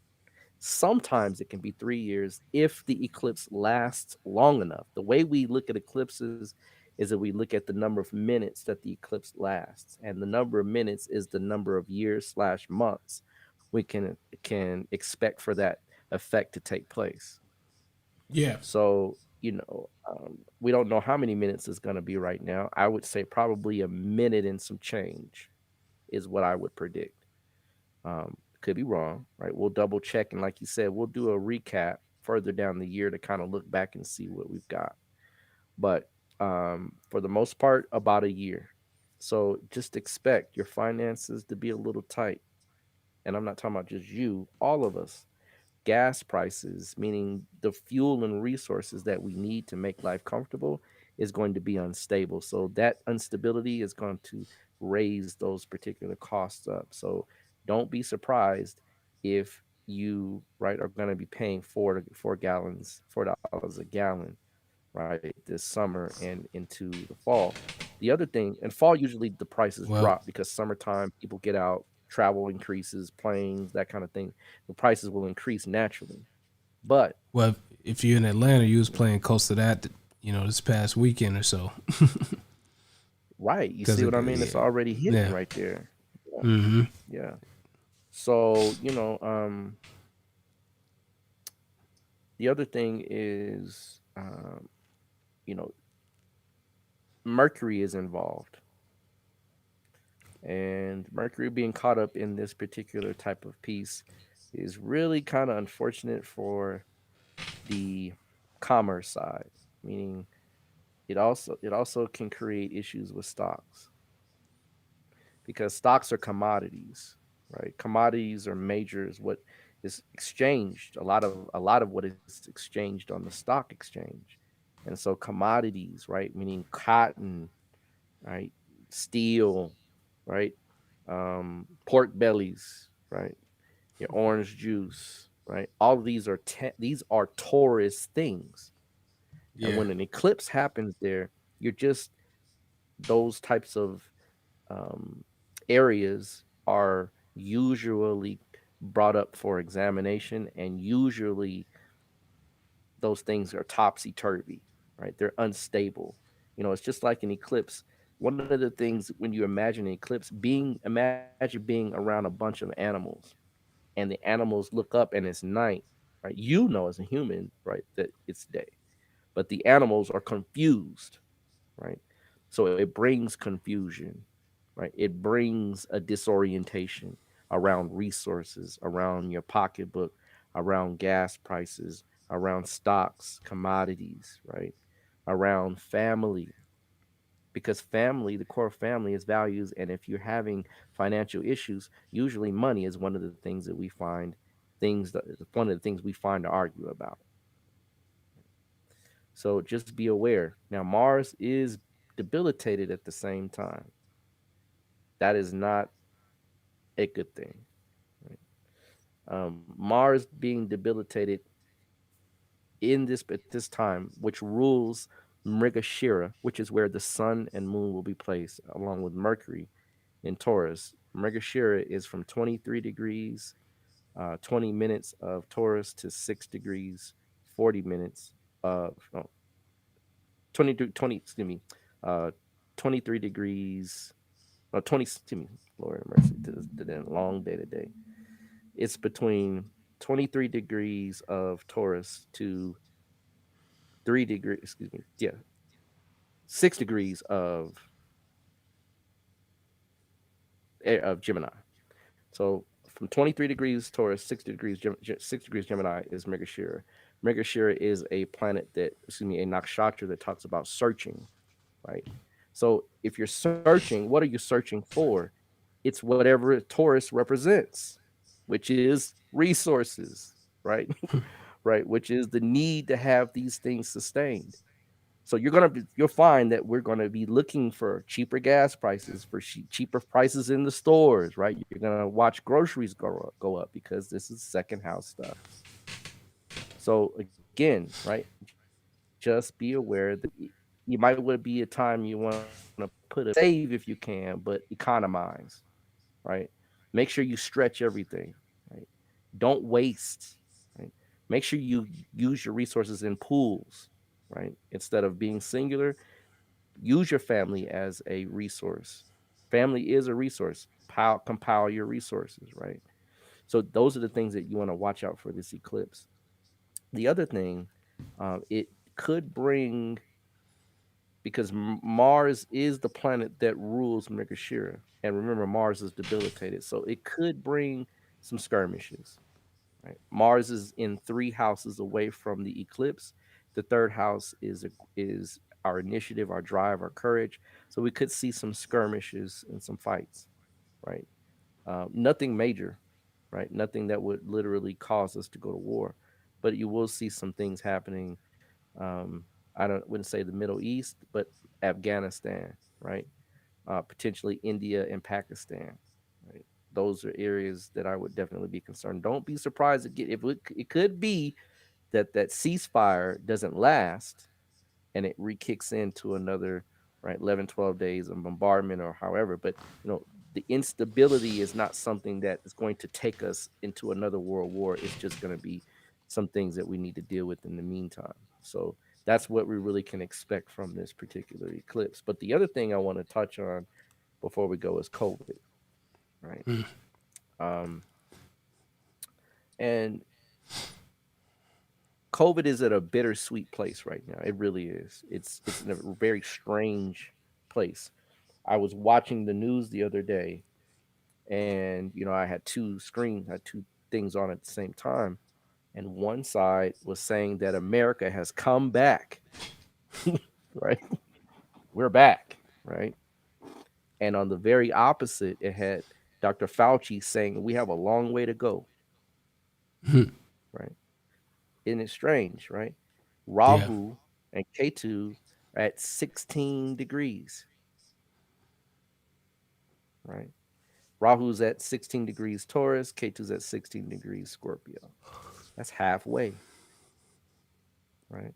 Sometimes it can be 3 years if the eclipse lasts long enough. The way we look at eclipses is that we look at the number of minutes that the eclipse lasts, and the number of minutes is the number of years/months we can expect for that effect to take place. Yeah. So, we don't know how many minutes is going to be right now. I would say probably a minute and some change is what I would predict. Could be wrong, right? We'll double check. And like you said, we'll do a recap further down the year to kind of look back and see what we've got. But for the most part, about a year. So just expect your finances to be a little tight. And I'm not talking about just you, all of us. Gas prices, meaning the fuel and resources that we need to make life comfortable, is going to be unstable. So that instability is going to raise those particular costs up. So don't be surprised if you right are going to be paying $4 a gallon, right, this summer and into the fall. The other thing, and fall usually the prices Well, drop because summertime people get out, travel increases, planes, that kind of thing. The prices will increase naturally. But well, if you're in Atlanta, you was playing close to that, this past weekend or so. right, you Because see what I mean? It's already hitting yeah. right there. Yeah. Mm-hmm. Yeah. So, the other thing is, you know, Mercury is involved. And Mercury being caught up in this particular type of piece is really kind of unfortunate for the commerce side, meaning it also can create issues with stocks because stocks are commodities, right? Commodities are majors what is exchanged. A lot of what is exchanged on the stock exchange. And so commodities, right? Meaning cotton, right? Steel, right? Pork bellies, right? Your orange juice, right? All of these are Taurus things. And Yeah. when an eclipse happens there, you're just those types of um, areas are usually brought up for examination, and usually those things are topsy turvy, right? They're unstable. It's just like an eclipse. One of the things when you imagine an eclipse, imagine being around a bunch of animals, and the animals look up and it's night, right? You know as a human, right, that it's day, but the animals are confused, right? So it brings confusion, right? It brings a disorientation around resources, around your pocketbook, around gas prices, around stocks, commodities, right? Around family, because family, the core family is values. And if you're having financial issues, usually money is one of the things that we find, one of the things we find to argue about. So just be aware. Now, Mars is debilitated at the same time. That is not a good thing. Right? Mars being debilitated at this time, which rules Mrigashira, which is where the sun and moon will be placed, along with Mercury in Taurus. Mrigashira is from 23 degrees, 20 minutes of Taurus to 6 degrees, 40 minutes of, no, 20, excuse me, uh, 23 degrees, no, 20, excuse me, Lord have mercy, did a long day today. It's between 23 degrees of Taurus to 3 degrees, excuse me, yeah, 6 degrees of Gemini. So from 23 degrees Taurus, 6 degrees Gemini is Mrigashira. Mrigashira is a planet that, excuse me, a nakshatra that talks about searching, right? So if you're searching, what are you searching for? It's whatever Taurus represents, which is resources, right? right? Which is the need to have these things sustained. So you'll find that we're gonna be looking for cheaper gas prices, for cheaper prices in the stores, right? You're gonna watch groceries go up because this is second house stuff. So again, right? Just be aware that you might would be a time you want to put a save if you can, but economize, right? Make sure you stretch everything, right? Don't waste, right? Make sure you use your resources in pools, right? Instead of being singular, use your family as a resource. Family is a resource. Compile your resources, right? So those are the things that you want to watch out for this eclipse. The other thing, it could bring, because Mars is the planet that rules Megashira, and remember Mars is debilitated, so it could bring some skirmishes. Right, Mars is in 3 houses away from the eclipse. The third house is our initiative, our drive, our courage. So we could see some skirmishes and some fights. Right, nothing major, right? Nothing that would literally cause us to go to war, but you will see some things happening. I don't wouldn't say the Middle East, but Afghanistan, right? Potentially India and Pakistan, right? Those are areas that I would definitely be concerned. Don't be surprised it could be that that ceasefire doesn't last and it re-kicks into another, right, 11, 12 days of bombardment or however. But the instability is not something that is going to take us into another world war. It's just going to be some things that we need to deal with in the meantime. So that's what we really can expect from this particular eclipse. But the other thing I want to touch on before we go is COVID, right? Um, and COVID is at a bittersweet place right now. It really is. It's in a very strange place. I was watching the news the other day, and I had two screens, I had two things on at the same time, and one side was saying that America has come back, right? We're back, right? And on the very opposite, it had Dr. Fauci saying we have a long way to go, right? Isn't it strange, right? Yeah. Rahu and Ketu are at 16 degrees, right? Rahu's at 16 degrees Taurus, Ketu's at 16 degrees Scorpio. That's halfway, right?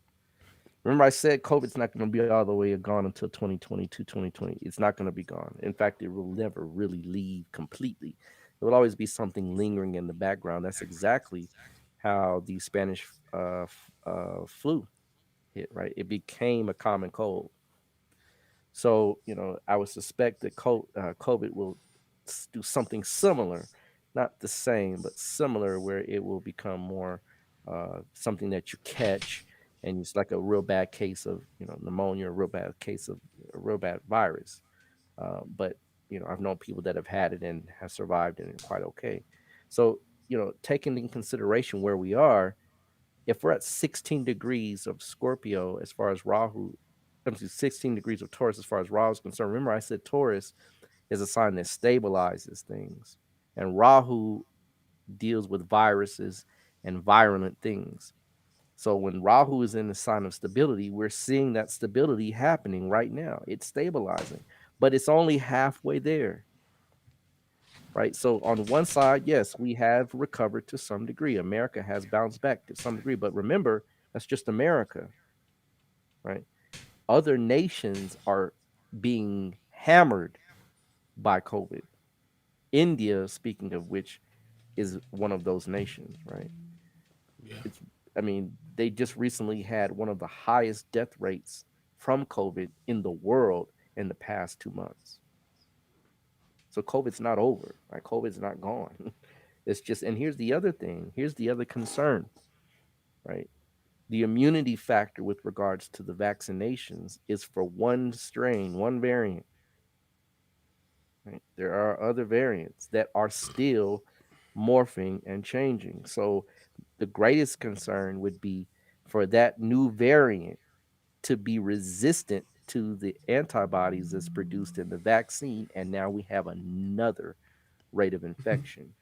Remember, I said COVID's not going to be all the way gone until 2022, 2020. It's not going to be gone. In fact, it will never really leave completely. There will always be something lingering in the background. That's exactly how the Spanish flu hit, right? It became a common cold. So, I would suspect that COVID will do something similar, not the same, but similar, where it will become more something that you catch, and it's like a real bad case of pneumonia, a real bad case of a real bad virus. But I've known people that have had it and have survived and are quite okay. So, taking in consideration where we are, if we're at 16 degrees of Scorpio as far as Rahu, comes to 16 degrees of Taurus as far as Rahu is concerned. Remember, I said Taurus is a sign that stabilizes things, and Rahu deals with viruses and virulent things. So when Rahu is in the sign of stability, we're seeing that stability happening right now. It's stabilizing, but it's only halfway there, right? So on one side, yes, we have recovered to some degree. America has bounced back to some degree, but remember, that's just America, right? Other nations are being hammered by COVID. India, speaking of which, is one of those nations, right? Yeah. It's, I mean, they just recently had one of the highest death rates from COVID in the world in the past 2 months. So COVID's not over, right? COVID's not gone. It's just, and here's the other thing. Here's the other concern, right? The immunity factor with regards to the vaccinations is for one strain, one variant. Right? There are other variants that are still morphing and changing. So the greatest concern would be for that new variant to be resistant to the antibodies that's produced in the vaccine. And now we have another rate of infection.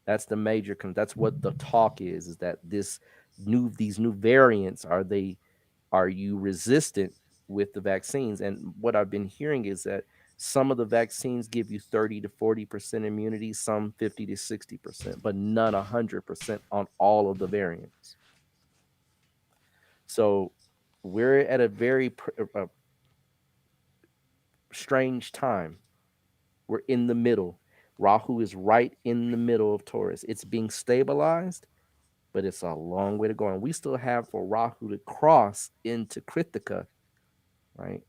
That's the major. That's what the talk is that these new variants are you resistant with the vaccines? And what I've been hearing is that some of the vaccines give you 30 to 40% immunity, some 50 to 60%, but none 100% on all of the variants. So we're at a very strange time. We're in the middle. Rahu is right in the middle of Taurus. It's being stabilized, but it's a long way to go. And we still have for Rahu to cross into Kritika, right?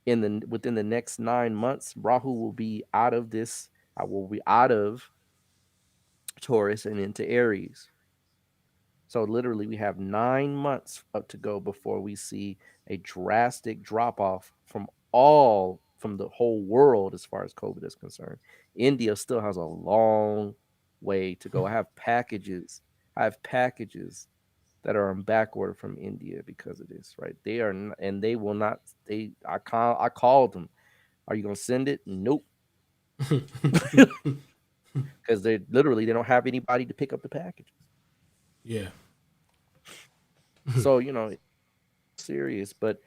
Within the next 9 months, Rahu will be out of this. I will be out of Taurus and into Aries. So literally, we have 9 months up to go before we see a drastic drop off from the whole world as far as COVID is concerned. India still has a long way to go. I have packages that are on back order from India because of this, right? They are, and they will not. I called them. Are you gonna send it? Nope, because they don't have anybody to pick up the packages. Yeah. So serious, but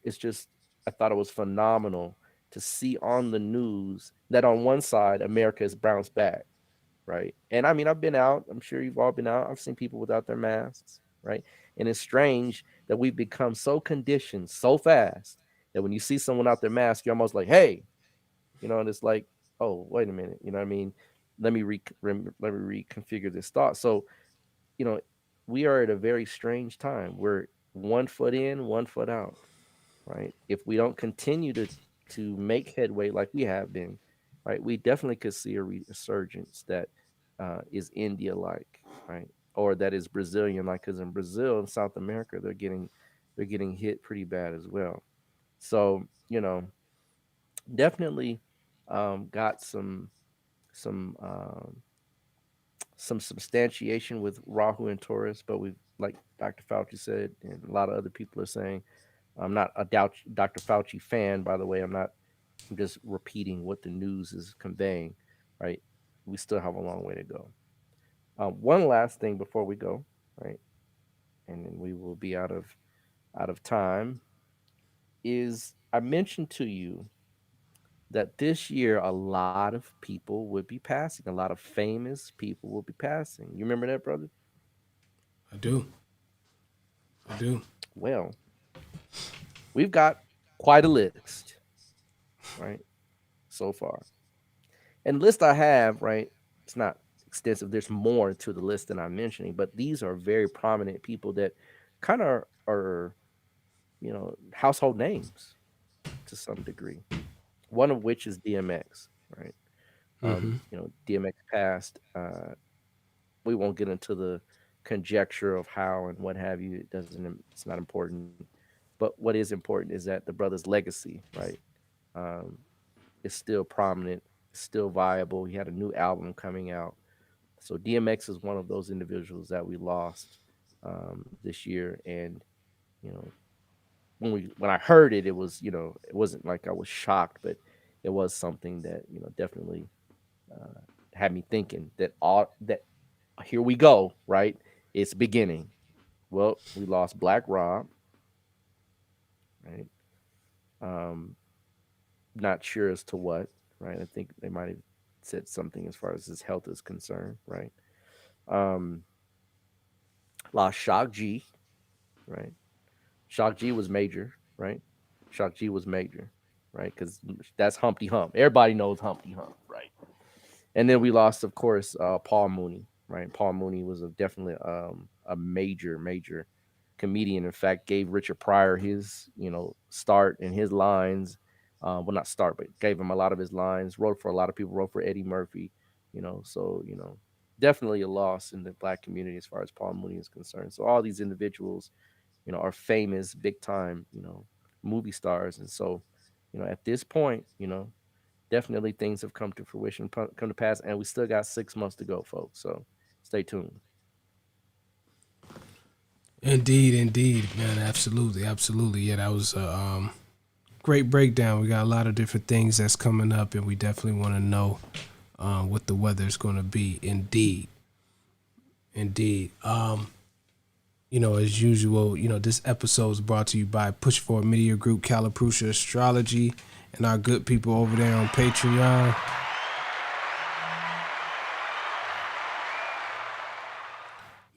it's just I thought it was phenomenal to see on the news that on one side America has bounced back, right? And I mean, I've been out. I'm sure you've all been out. I've seen people without their masks, right? And it's strange that we've become so conditioned so fast that when you see someone out their mask, you're almost like, hey, and it's like, oh, wait a minute, you know what I mean? Let me reconfigure this thought. So, you know, we are at a very strange time. We're 1 foot in, 1 foot out, right? If we don't continue to make headway like we have been, right, we definitely could see a resurgence that is India like, right, or that is Brazilian like. Because in Brazil and South America, they're getting hit pretty bad as well. So definitely got some some substantiation with Rahu and Taurus, but we've, like Dr. Fauci said, and a lot of other people are saying, I'm not a Dr. Fauci fan, by the way. I'm just repeating what the news is conveying, right? We still have a long way to go. One last thing before we go, right? And then we will be out of time. Is I mentioned to you that this year a lot of people would be passing, a lot of famous people will be passing. You remember that, brother? I do. I do. Well, we've got quite a list, right, so far. And the list I have, right, it's not extensive. There's more to the list than I'm mentioning, but these are very prominent people that kind of are, household names to some degree. One of which is DMX, right? DMX passed. We won't get into the conjecture of how and what have you. It's not important. But what is important is that the brother's legacy, right, is still prominent, still viable. He had a new album coming out. So DMX is one of those individuals that we lost this year. And, when I heard it, it was, it wasn't like I was shocked, but it was something that, definitely had me thinking that here we go, right? It's beginning. Well, we lost Black Rob, right? Not sure as to what, right? I think they might have said something as far as his health is concerned, right? Lost Shock G, right? Shock G was major, right? Shock G was major, right? Because that's Humpty Hump. Everybody knows Humpty Hump, right? And then we lost, of course, Paul Mooney, right? Paul Mooney was definitely a major comedian. In fact, gave Richard Pryor his, start in his lines. Well, not start, but gave him a lot of his lines. Wrote for a lot of people. Wrote for Eddie Murphy. So definitely a loss in the Black community as far as Paul Mooney is concerned. So all these individuals, are famous, big time, movie stars, and so, at this point, definitely things have come to fruition, come to pass, and we still got 6 months to go, folks. So stay tuned. Indeed, man. Absolutely. Yeah, that was a great breakdown. We got a lot of different things that's coming up, and we definitely want to know what the weather is going to be. Indeed. As usual, this episode is brought to you by Push Forward Media Group, Caliprucia Astrology, and our good people over there on Patreon.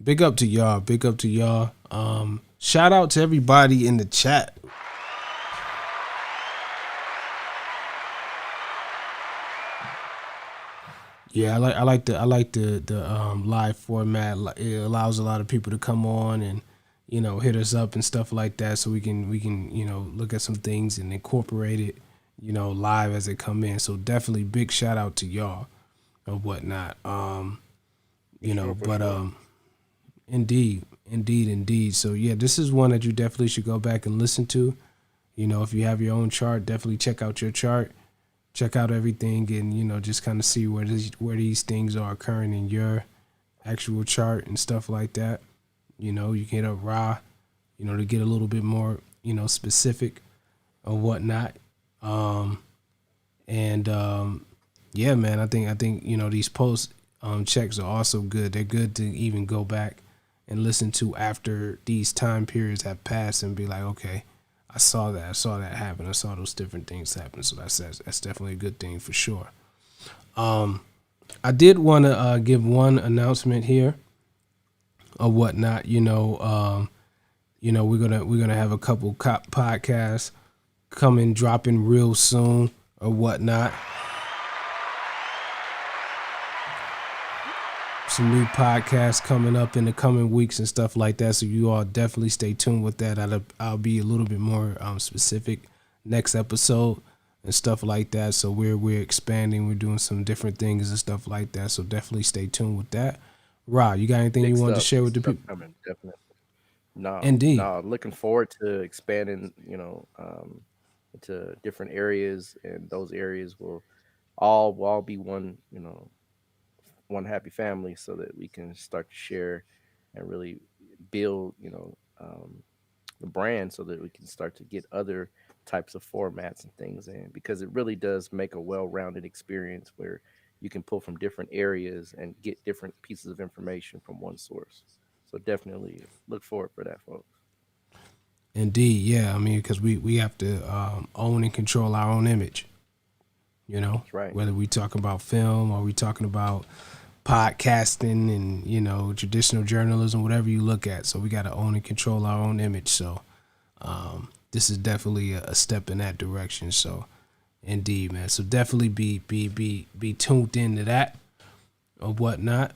Big up to y'all. Shout out to everybody in the chat. Yeah, I like the live format. It allows a lot of people to come on and hit us up and stuff like that, so we can look at some things and incorporate it live as they come in. So definitely big shout out to y'all or whatnot. Indeed. So yeah, this is one that you definitely should go back and listen to. If you have your own chart, definitely check out your chart. Check out everything and, just kind of see where these things are occurring in your actual chart and stuff like that. You can hit up Ra, to get a little bit more, specific or whatnot. Yeah, man, I think, these post checks are also good. They're good to even go back and listen to after these time periods have passed and be like, okay, I saw that happen. I saw those different things happen. So that's definitely a good thing for sure. I did want to give one announcement here or whatnot. We're gonna have a couple podcasts dropping real soon or whatnot. Some new podcasts coming up in the coming weeks and stuff like that. So you all definitely stay tuned with that. I'll be a little bit more specific next episode and stuff like that. So we're expanding. We're doing some different things and stuff like that. So definitely stay tuned with that. Ra, you got anything you wanted to share with the people? Coming, definitely. No, Indeed. No, looking forward to expanding, into different areas, and those areas will all be one, one happy family, so that we can start to share and really build, the brand, so that we can start to get other types of formats and things in, because it really does make a well-rounded experience where you can pull from different areas and get different pieces of information from one source. So definitely look forward for that, folks. Indeed, yeah. I mean, because we have to own and control our own image. That's right. Whether we talk about film or we talking about podcasting and traditional journalism, whatever you look at. So we got to own and control our own image. So this is definitely a step in that direction. So indeed, man. So definitely be tuned into that or whatnot.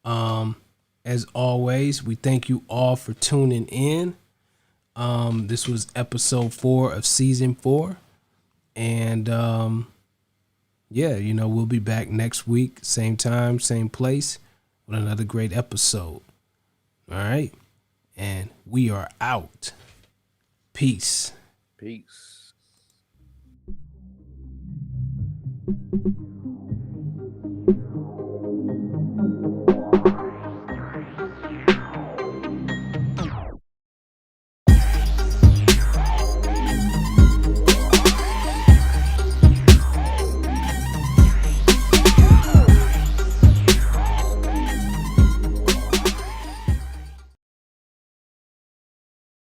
As always, we thank you all for tuning in. This was episode 4 of season 4, and yeah, we'll be back next week, same time, same place, with another great episode. All right, and we are out. Peace. Peace.